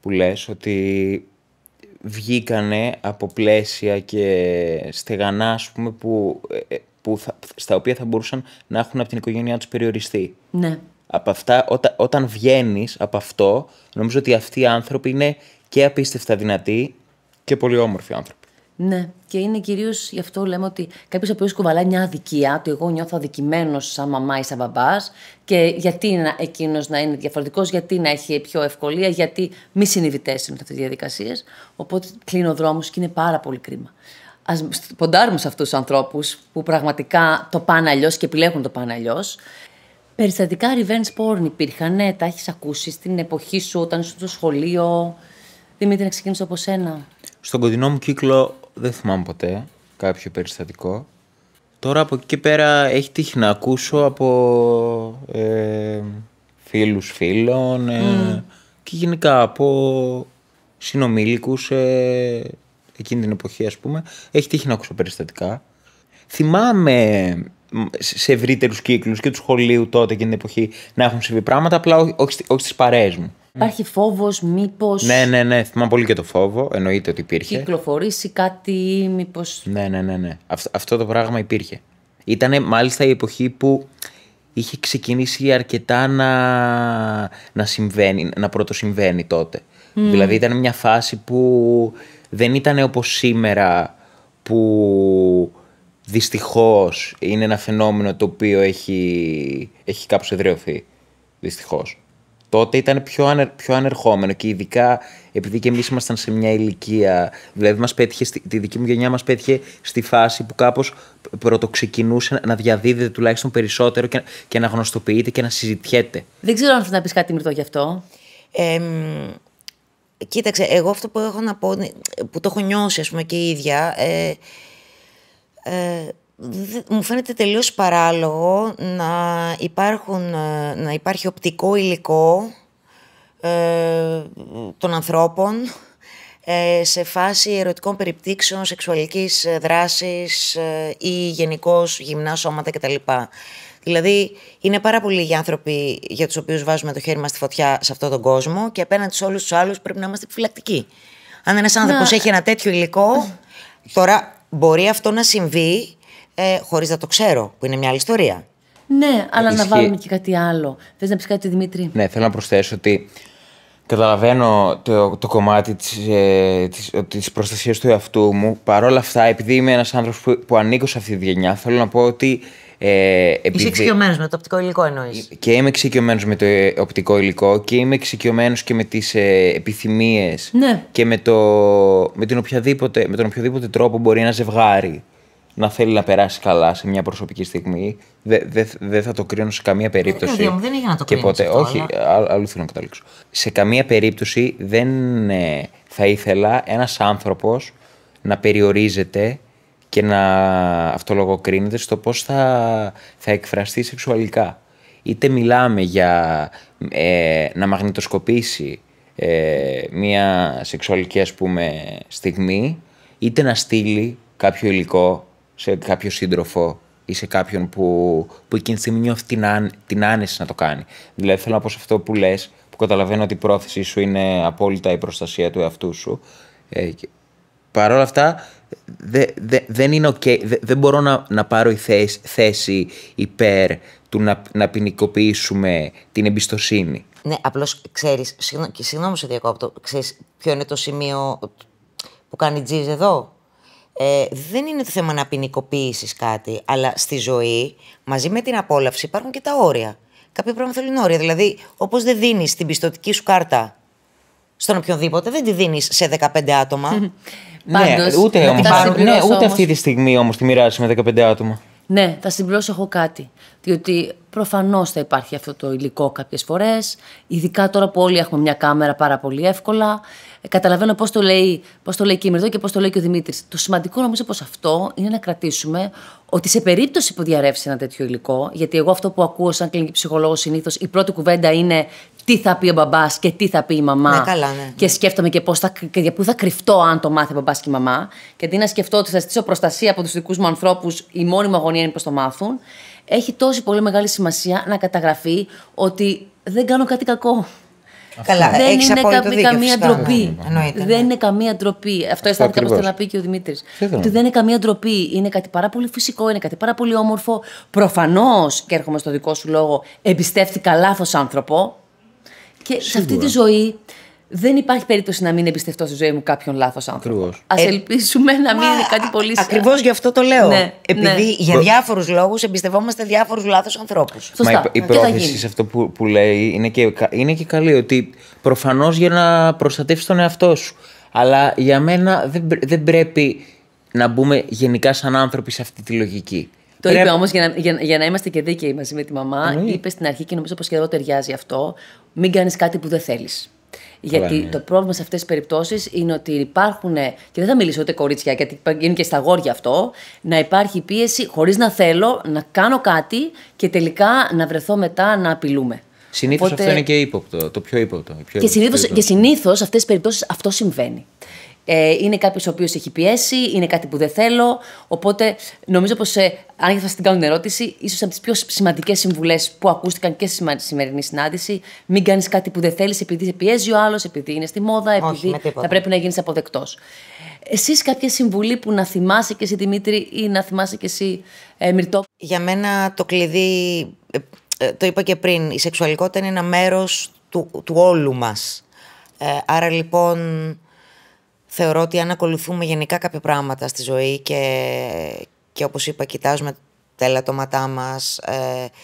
Speaker 3: που λες, ότι βγήκανε από πλαίσια και στεγανά, ας πούμε, στα οποία θα μπορούσαν να έχουν από την οικογένειά τους περιοριστεί.
Speaker 1: Ναι.
Speaker 2: Από
Speaker 3: αυτά, όταν βγαίνεις από αυτό, νομίζω ότι αυτοί οι άνθρωποι είναι και απίστευτα δυνατοί και πολύ όμορφοι άνθρωποι.
Speaker 1: Ναι, και είναι κυρίως γι' αυτό λέμε ότι κάποιος ο οποίος κουβαλάει μια αδικία, ότι εγώ νιώθω αδικημένος σαν μαμά ή σαν μπαμπάς, και γιατί εκείνος να είναι διαφορετικός, γιατί να έχει πιο ευκολία, γιατί μη συνειδητές είναι αυτές τις διαδικασίες. Οπότε κλείνω δρόμους και είναι πάρα πολύ κρίμα. Ας ποντάρουμε σε αυτούς τους ανθρώπους που πραγματικά το πάνε αλλιώς και επιλέγουν το πάνε αλλιώς. Περιστατικά revenge porn υπήρχαν, ναι, τα έχεις ακούσει στην εποχή σου, όταν ήσουν στο σχολείο. Δημήτρη, να ξεκινήσω από σένα.
Speaker 3: Στον κοντινό μου κύκλο δεν θυμάμαι ποτέ κάποιο περιστατικό. Τώρα από εκεί και πέρα έχει τύχει να ακούσω από φίλους φίλων και γενικά από συνομήλικους εκείνη την εποχή, ας πούμε. Έχει τύχει να ακούσω περιστατικά. Θυμάμαι σε ευρύτερους κύκλους και του σχολείου τότε εκείνη την εποχή να έχουν συμβεί πράγματα, απλά όχι στις παρέες μου.
Speaker 1: Υπάρχει φόβος, μήπως.
Speaker 3: Ναι, θυμάμαι πολύ και το φόβο, εννοείται ότι υπήρχε.
Speaker 1: Κυκλοφορήσει κάτι, μήπως.
Speaker 3: Ναι. Αυτό το πράγμα υπήρχε. Ήτανε μάλιστα η εποχή που είχε ξεκινήσει αρκετά να συμβαίνει, να πρωτοσυμβαίνει τότε. Δηλαδή ήταν μια φάση που δεν ήταν όπως σήμερα, που δυστυχώς είναι ένα φαινόμενο το οποίο έχει κάπως εδραιωθεί. Δυστυχώς. Τότε ήταν πιο ανερχόμενο και ειδικά επειδή και εμείς ήμασταν σε μια ηλικία, δηλαδή μας πέτυχε, τη δική μου γενιά μας πέτυχε στη φάση που κάπως πρωτοξεκινούσε να διαδίδεται τουλάχιστον περισσότερο και να γνωστοποιείται και να συζητιέται.
Speaker 1: Δεν ξέρω αν θες να πεις κάτι Μυρτώ γι' αυτό.
Speaker 2: Κοίταξε, εγώ αυτό που έχω να πω, που το έχω νιώσει ας πούμε και η ίδια, μου φαίνεται τελείως παράλογο να υπάρχει οπτικό υλικό των ανθρώπων σε φάση ερωτικών περιπτύξεων, σεξουαλικής δράσης ή γενικώς γυμνά σώματα κτλ. Δηλαδή είναι πάρα πολλοί οι άνθρωποι για τους οποίους βάζουμε το χέρι μας στη φωτιά σε αυτόν τον κόσμο και απέναντι σε όλους τους άλλους πρέπει να είμαστε επιφυλακτικοί. Αν ένας άνθρωπος έχει ένα τέτοιο υλικό, τώρα μπορεί αυτό να συμβεί χωρίς να το ξέρω, που είναι μια άλλη ιστορία.
Speaker 1: Ναι, αλλά να βάλουμε και κάτι άλλο. Θες να πεις κάτι, Δημήτρη?
Speaker 3: Ναι, θέλω να προσθέσω ότι καταλαβαίνω το κομμάτι της προστασίας του εαυτού μου. Παρ' όλα αυτά, επειδή είμαι ένας άνθρωπος που ανήκω σε αυτή τη γενιά, θέλω να πω ότι
Speaker 2: είσαι εξοικειωμένος με το οπτικό υλικό, εννοείς?
Speaker 3: Και είμαι εξοικειωμένος με το οπτικό υλικό και είμαι εξοικειωμένος και με τις επιθυμίες,
Speaker 1: ναι,
Speaker 3: και με τον οποιοδήποτε τρόπο μπορεί ένα ζευγάρι να θέλει να περάσει καλά σε μια προσωπική στιγμή. Δεν θα το κρίνω σε καμία περίπτωση.
Speaker 2: Δεν είναι για να το κρίνω.
Speaker 3: Όχι, αλλού θέλω να καταλήξω. Σε καμία περίπτωση δεν θα ήθελα ένας άνθρωπος να περιορίζεται και να αυτολογοκρίνεται στο πώς θα εκφραστεί σεξουαλικά. Είτε μιλάμε για να μαγνητοσκοπήσει μια σεξουαλική, ας πούμε, στιγμή, είτε να στείλει κάποιο υλικό σε κάποιο σύντροφο ή σε κάποιον που εκείνη τη στιγμή νιώθει την άνεση να το κάνει. Δηλαδή θέλω να πω σε αυτό που λες, που καταλαβαίνω ότι η πρόθεσή σου είναι απόλυτα η προστασία του εαυτού σου. Παρ' όλα αυτά δεν είναι okay, δεν μπορώ να πάρω η θέση υπέρ του να ποινικοποιήσουμε την εμπιστοσύνη.
Speaker 2: Ναι, απλώς ξέρεις, συγγνώμη σε διακόπτω, ξέρεις ποιο είναι το σημείο που κάνει τζιζ εδώ. Δεν είναι το θέμα να ποινικοποιήσεις κάτι, αλλά στη ζωή, μαζί με την απόλαυση, υπάρχουν και τα όρια. Κάποια πράγματα θέλουν όρια. Δηλαδή, όπως δεν δίνεις την πιστωτική σου κάρτα στον οποιονδήποτε, δεν τη δίνεις σε 15 άτομα.
Speaker 1: Πάντως,
Speaker 3: ούτε αυτή τη στιγμή όμως τη μοιράζεσαι με 15 άτομα.
Speaker 1: Ναι, θα συμπληρώσω εγώ κάτι. Διότι προφανώς θα υπάρχει αυτό το υλικό κάποιες φορές, ειδικά τώρα που όλοι έχουμε μια κάμερα πάρα πολύ εύκολα. Καταλαβαίνω πώς το λέει και η Μυρτώ και πώς το λέει και ο Δημήτρης. Το σημαντικό νομίζω πως αυτό είναι να κρατήσουμε ότι σε περίπτωση που διαρρεύσει ένα τέτοιο υλικό, γιατί εγώ αυτό που ακούω σαν κλινική ψυχολόγος συνήθως, η πρώτη κουβέντα είναι τι θα πει ο μπαμπάς και τι θα πει η μαμά.
Speaker 2: Ναι, καλά, ναι.
Speaker 1: Και σκέφτομαι και για πού θα κρυφτώ αν το μάθει ο μπαμπάς και η μαμά. Και αντί να σκεφτώ ότι θα ζητήσω προστασία από τους δικούς μου ανθρώπους, η μόνη μου αγωνία είναι πως το μάθουν. Έχει τόση πολύ μεγάλη σημασία να καταγραφεί ότι δεν κάνω κάτι κακό.
Speaker 2: Καλά,
Speaker 1: δεν είναι καμία
Speaker 2: φυσικά,
Speaker 1: ντροπή.
Speaker 2: Ναι.
Speaker 1: Δεν είναι καμία ντροπή. Αυτό αισθάνεται όπως θέλει να πει και ο Δημήτρης. Ότι δεν είναι καμία ντροπή. Είναι κάτι πάρα πολύ φυσικό, είναι κάτι πάρα πολύ όμορφο. Προφανώς, και έρχομαι στο δικό σου λόγο, εμπιστεύτηκα λάθος άνθρωπο. Και σε αυτή τη ζωή δεν υπάρχει περίπτωση να μην εμπιστευτώ στη ζωή μου κάποιον λάθος άνθρωπο. Ας ελπίσουμε να μην είναι κάτι πολύ.
Speaker 2: Ακριβώς γι' αυτό το λέω.
Speaker 1: Ναι,
Speaker 2: επειδή για διάφορους λόγους εμπιστευόμαστε διάφορους λάθος ανθρώπους.
Speaker 1: Σωστά.
Speaker 3: Μα η πρόθεση σε αυτό που λέει είναι και καλή. Ότι προφανώς για να προστατεύσεις τον εαυτό σου. Αλλά για μένα δεν πρέπει να μπούμε γενικά σαν άνθρωποι σε αυτή τη λογική.
Speaker 1: Το είπε όμως για να είμαστε και δίκαιοι μαζί με τη μαμά. Είπε στην αρχή και νομίζω πως και εδώ ταιριάζει αυτό. Μην κάνεις κάτι που δεν θέλεις. Γιατί το πρόβλημα σε αυτές τις περιπτώσεις είναι ότι υπάρχουν, και δεν θα μιλήσω ούτε κορίτσια, γιατί είναι και στα αγόρια αυτό, να υπάρχει πίεση χωρίς να θέλω να κάνω κάτι και τελικά να βρεθώ μετά να απειλούμε.
Speaker 3: Συνήθως αυτό είναι και ύποπτο, το πιο ύποπτο.
Speaker 1: Και συνήθως σε αυτές τις περιπτώσεις αυτό συμβαίνει. Είναι κάποιος ο οποίος έχει πιέσει, είναι κάτι που δεν θέλω. Οπότε νομίζω πως, αν θα την κάνω την ερώτηση, ίσως από τις πιο σημαντικές συμβουλές που ακούστηκαν και στη σημερινή συνάντηση, μην κάνεις κάτι που δεν θέλεις επειδή σε πιέζει ο άλλος, επειδή είναι στη μόδα, επειδή θα πρέπει να γίνεις αποδεκτός. Εσείς κάποια συμβουλή που να θυμάσαι και εσύ, Δημήτρη, ή να θυμάσαι και εσύ, Μυρτώ?
Speaker 2: Για μένα το κλειδί, το είπα και πριν, η σεξουαλικότητα είναι ένα μέρος του όλου μας. Άρα λοιπόν θεωρώ ότι αν ακολουθούμε γενικά κάποια πράγματα στη ζωή και όπως είπα κοιτάζουμε τα ελαττώματά μας,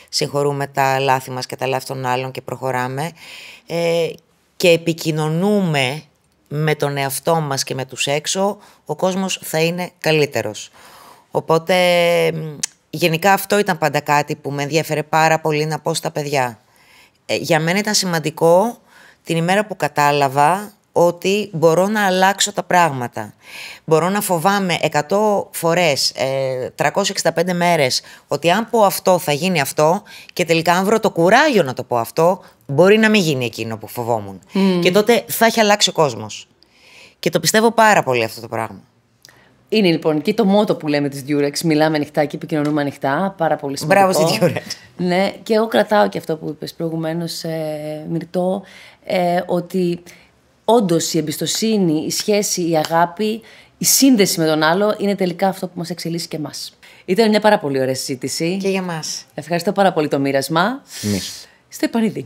Speaker 2: συγχωρούμε τα λάθη μας και τα λάθη των άλλων και προχωράμε και επικοινωνούμε με τον εαυτό μας και με τους έξω, ο κόσμος θα είναι καλύτερος. Οπότε γενικά αυτό ήταν πάντα κάτι που με ενδιαφέρε πάρα πολύ να πω στα παιδιά. Για μένα ήταν σημαντικό την ημέρα που κατάλαβα ότι μπορώ να αλλάξω τα πράγματα. Μπορώ να φοβάμαι 100 φορές, 365 μέρες, ότι αν πω αυτό θα γίνει αυτό και τελικά αν βρω το κουράγιο να το πω αυτό, μπορεί να μην γίνει εκείνο που φοβόμουν. Και τότε θα έχει αλλάξει ο κόσμος. Και το πιστεύω πάρα πολύ αυτό το πράγμα.
Speaker 1: Είναι λοιπόν και το μότο που λέμε της Durex, μιλάμε ανοιχτά και επικοινωνούμε ανοιχτά, πάρα πολύ σημαντικό.
Speaker 2: Μπράβο στη Durex.
Speaker 1: Ναι, και εγώ κρατάω και αυτό που είπες προηγουμένως, Μυρτώ, ότι όντως η εμπιστοσύνη, η σχέση, η αγάπη, η σύνδεση με τον άλλο είναι τελικά αυτό που μας εξελίσσει και εμάς. Ήταν μια πάρα πολύ ωραία συζήτηση.
Speaker 2: Και για μας.
Speaker 1: Ευχαριστώ πάρα πολύ το μοίρασμα.
Speaker 3: Εμείς.
Speaker 1: Στο επανειδή.